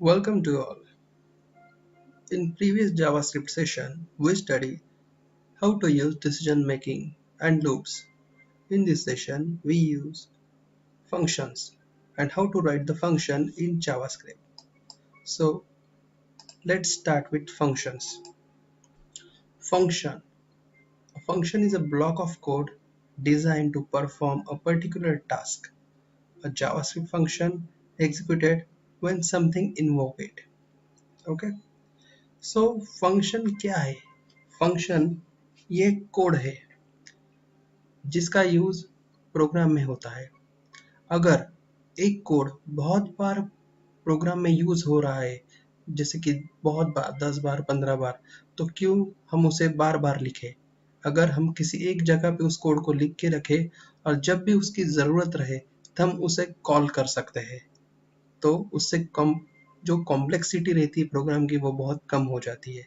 Welcome to all. In previous JavaScript session, we studied how to use decision making and loops. In this session, we use functions and how to write the function in JavaScript. So let's start with functions. Function. A function is a block of code designed to perform a particular task. A JavaScript function executed when something invoked it. Okay. So function क्या है? Function ये code है जिसका use programme में होता है। अगर एक कोड बहुत बार प्रोग्राम में यूज हो रहा है, जैसे कि बहुत बार 10 बार 15 बार, तो क्यों हम उसे बार बार लिखें। अगर हम किसी एक जगह पे उस कोड को लिख के रखें और जब भी उसकी ज़रूरत रहे तो हम उसे कॉल कर सकते हैं, तो उससे कम जो कॉम्प्लेक्सिटी रहती है प्रोग्राम की वो बहुत कम हो जाती है।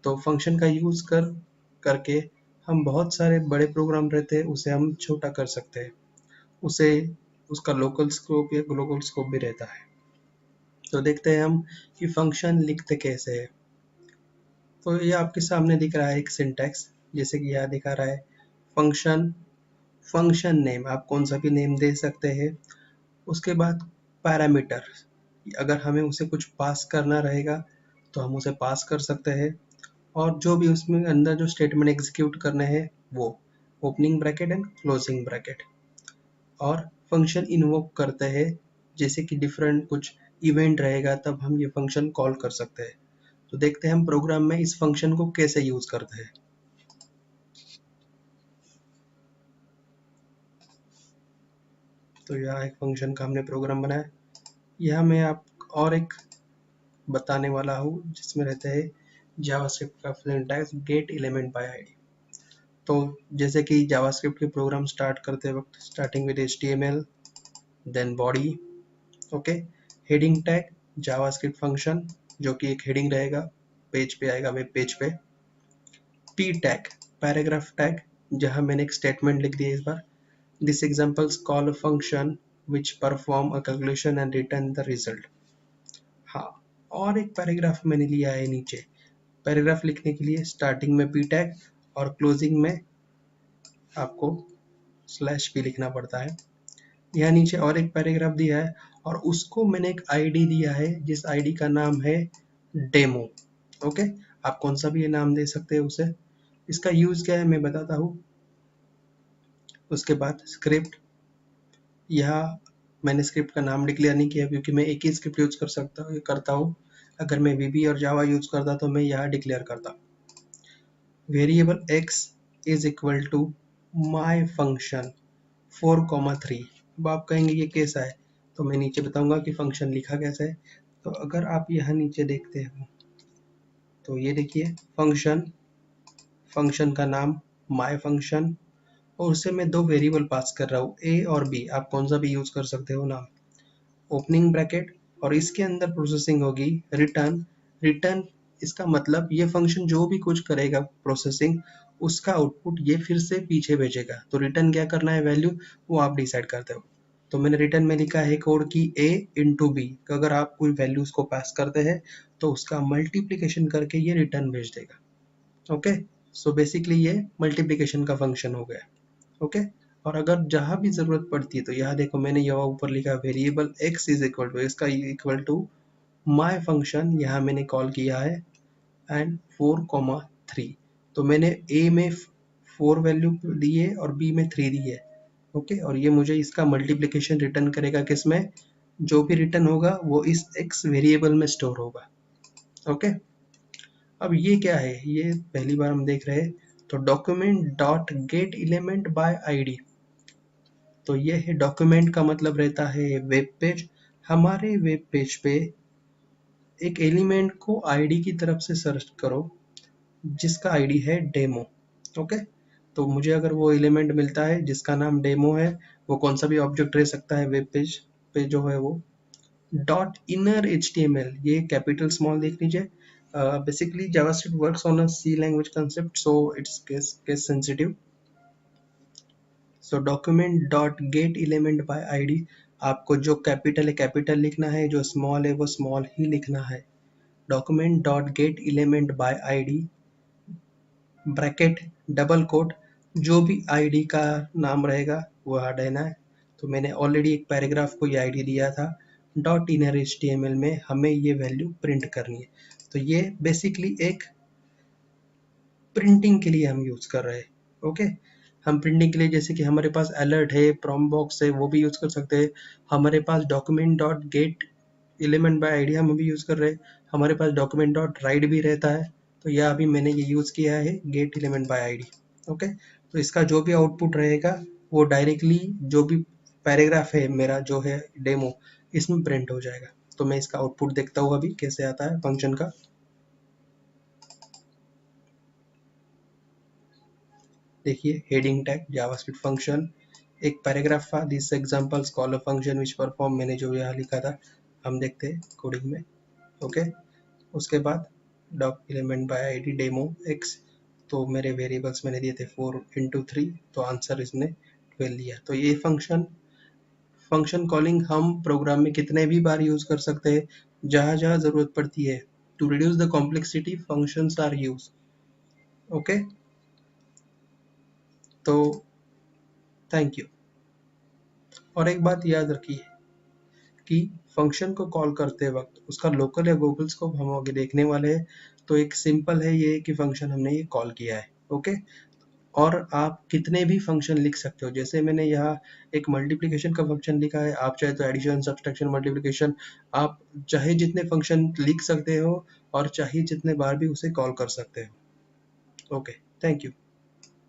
तो फंक्शन का यूज़ करके हम बहुत सारे बड़े प्रोग्राम रहते हैं उसे हम छोटा कर सकते हैं। उसे उसका लोकल स्कोप या ग्लोबल स्कोप भी रहता है। तो देखते हैं हम कि फंक्शन लिखते कैसे है। तो ये आपके सामने दिख रहा है एक सिंटैक्स, जैसे कि यहाँ दिखा रहा है फंक्शन फंक्शन नेम, आप कौन सा भी नेम दे सकते हैं। उसके बाद पैरामीटर, अगर हमें उसे कुछ पास करना रहेगा तो हम उसे पास कर सकते हैं। और जो भी उसमें अंदर जो स्टेटमेंट एग्जीक्यूट करने हैं वो opening bracket and closing bracket. और फंक्शन इन्वोक करते हैं, जैसे कि डिफरेंट कुछ इवेंट रहेगा तब हम ये फंक्शन कॉल कर सकते हैं। तो देखते हैं हम प्रोग्राम में इस फंक्शन को कैसे यूज करते हैं। तो यहाँ एक फंक्शन का हमने प्रोग्राम बनाया। यहाँ मैं आप और एक बताने वाला हूँ जिसमें रहते हैं जावास्क्रिप्ट का syntax get element by ID. तो जैसे कि जावास्क्रिप्ट के प्रोग्राम स्टार्ट करते वक्त starting with HTML, then body, okay, heading tag JavaScript function जो कि एक हेडिंग रहेगा, पेज पे आएगा, वेब पेज पे। पी टैग पैराग्राफ टैग, जहां मैंने एक स्टेटमेंट लिख दिया इस बार, this examples call a function which perform a calculation and return the result. हाँ, और एक पैराग्राफ मैंने लिया है नीचे। पैराग्राफ लिखने के लिए स्टार्टिंग में पी टैग और क्लोजिंग में आपको स्लैश पी लिखना पड़ता है। यहाँ नीचे और एक पैराग्राफ दिया है और उसको मैंने एक आईडी दिया है जिस आईडी का नाम है डेमो। ओके, आप कौन सा भी ये नाम दे सकते हैं उसे। इसका यूज क्या है मैं बताता हूँ। उसके बाद स्क्रिप्ट, यहाँ मैंने स्क्रिप्ट का नाम डिक्लेयर नहीं किया क्योंकि मैं एक ही स्क्रिप्ट यूज करता हूँ। अगर मैं VB और जावा यूज करता तो मैं यहाँ डिक्लेयर करता। Variable x is equal to my function 4,3। अब आप कहेंगे ये कैसा है, तो मैं नीचे बताऊंगा कि फंक्शन लिखा कैसे है। तो अगर आप यहाँ नीचे देखते हो तो ये देखिए फंक्शन, फंक्शन का नाम माय फंक्शन, और उससे मैं दो वेरिएबल पास कर रहा हूँ a और b, आप कौन सा भी यूज कर सकते हो नाम, ओपनिंग ब्रैकेट, और इसके अंदर प्रोसेसिंग होगी रिटर्न। रिटर्न इसका मतलब ये फंक्शन जो भी कुछ करेगा प्रोसेसिंग, उसका आउटपुट ये फिर से पीछे भेजेगा। तो रिटर्न क्या करना है वैल्यू, वो आप डिसाइड करते हो। तो मैंने रिटर्न में लिखा है कोड की a इंटू बी, अगर आप कोई वैल्यूज को पास करते हैं तो उसका मल्टीप्लीकेशन करके ये रिटर्न भेज देगा। ओके, सो बेसिकली ये मल्टीप्लीकेशन का फंक्शन हो गया। ओके, और अगर जहां भी जरूरत पड़ती है तो यहाँ देखो मैंने यहाँ ऊपर लिखा variable x is equal to, इसका इक्वल टू माय फंक्शन, यहाँ मैंने कॉल किया है एंड 4,3। तो मैंने a में 4 वैल्यू दी है और b में 3 दी है। ओके, और ये मुझे इसका मल्टीप्लीकेशन रिटर्न करेगा, किसमें, जो भी रिटर्न होगा वो इस x वेरिएबल में स्टोर होगा। ओके, अब ये क्या है, ये पहली बार हम देख रहे हैं। तो document dot get element by ID, तो ये है डॉक्यूमेंट का मतलब रहता है वेब पेज। हमारे वेब पेज पे एक एलिमेंट को आईडी की तरफ से सर्च करो जिसका आईडी है डेमो। ओके, तो मुझे अगर वो एलिमेंट मिलता है जिसका नाम डेमो है, वो कौन सा भी ऑब्जेक्ट रह सकता है वेब पेज पे जो है वो, डॉट इनर HTML, ये कैपिटल स्मॉल देख लीजिए। Basically JavaScript works on a C language concept, so it's case sensitive. So document dot get element by id, आपको जो कैपिटल है कैपिटल लिखना है, जो स्मॉल है वो स्मॉल ही लिखना है। Document dot get element by ID bracket double quote, जो भी आईडी का नाम रहेगा वो हटा देना है। तो मैंने ऑलरेडी एक पैराग्राफ को ये आईडी दिया था। डॉट इनर एचटीएमएल में हमें ये वैल्यू प्रिंट करनी है। तो ये बेसिकली एक प्रिंटिंग के लिए हम यूज कर रहे हैं। ओके, हम प्रिंटिंग के लिए जैसे कि हमारे पास अलर्ट है, प्रॉम बॉक्स है, वो भी यूज कर सकते हैं। हमारे पास document dot get element by ID हम भी यूज कर रहे हैं। हमारे पास डॉक्यूमेंट डॉट राइट भी रहता है। तो यह अभी मैंने ये यूज किया है gate element by ID. Okay, तो इसका जो भी आउटपुट रहेगा वो डायरेक्टली जो भी पैराग्राफ है मेरा जो है डेमो, इसमें प्रिंट हो जाएगा। तो मैं इसका आउटपुट देखता हूँ अभी कैसे आता है फंक्शन का। देखिए, हेडिंग टैग जावास्क्रिप्ट फंक्शन, एक पैराग्राफ था, this examples call a function which perform, मैंने जो यहाँ लिखा था हम देखते हैं कोडिंग में। ओके, उसके बाद doc element by ID demo X, तो मेरे वेरिएबल्स मैंने दिए थे 4 × 3, तो आंसर इसने 12 दिया। तो ये फंक्शन कॉलिंग हम प्रोग्राम में कितने भी बार यूज कर सकते हैं, जहाँ जहाँ जरूरत पड़ती है। To reduce the complexity functions are use. Okay, तो थैंक यू। और एक बात याद रखिए कि फंक्शन को कॉल करते वक्त उसका लोकल या ग्लोबल स्कोप हम आगे देखने वाले हैं। तो एक सिंपल है ये कि फंक्शन हमने ये कॉल किया है। ओके, और आप कितने भी फंक्शन लिख सकते हो, जैसे मैंने यहाँ एक मल्टीप्लिकेशन का फंक्शन लिखा है, आप चाहे तो एडिशन, सब्सट्रैक्शन, मल्टीप्लिकेशन, आप चाहे जितने फंक्शन लिख सकते हो और चाहे जितने बार भी उसे कॉल कर सकते हो। Okay, thank you.